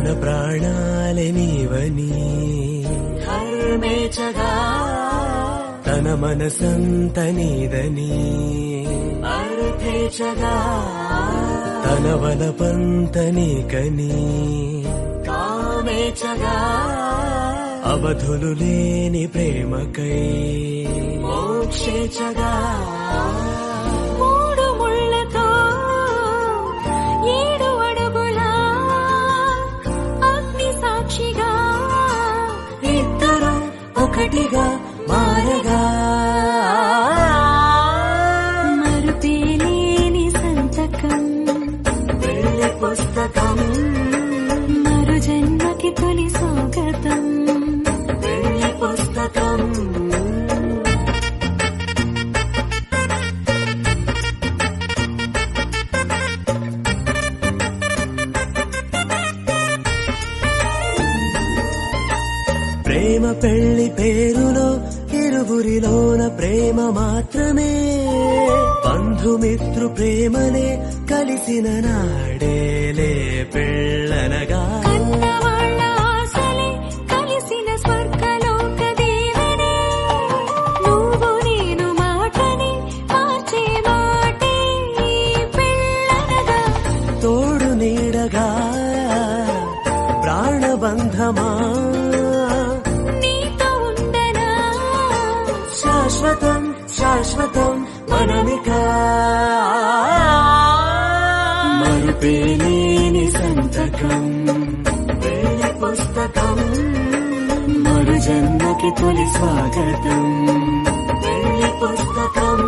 తన ప్రాణాలే నీవని హర్మేచగా తన మనసంత నీదని అర్థేచగా తన వలపంత నీకని కామేచగా అవధులు లేని ప్రేమకై మోక్షేచగా మూడు ముళ్ళతో 7 అడుగుల అగ్ని సాక్షిగా ఇద్దరు ఒకటిగా మారగా మరుపేలేని సంతకం పెళ్లి పుస్తకం మరు జన్మకి తొలి స్వాగతం పెళ్లి పుస్తకం ప్రేమ పెళ్లి పేరులో ఇరువురిలోన ప్రేమ మాత్రమే బంధుమిత్రు ప్రేమనే కలిసిన నాడేలే పెళ్ళనగా కన్నవాళ్ళ ఆశలే కలిసిన స్వర్గలోక దీవెనే నువ్వు నేను మాటని మార్చే మాటే పెళ్ళనగా తోడు నీడగా ప్రాణబంధమా నీతో ఉండనా శాశ్వతం శాశ్వతం మనమిక మరుపేలేని సంతకం పెళ్లి పుస్తకం మరు జన్మకి తొలి స్వాగతం పెళ్లి పుస్తకం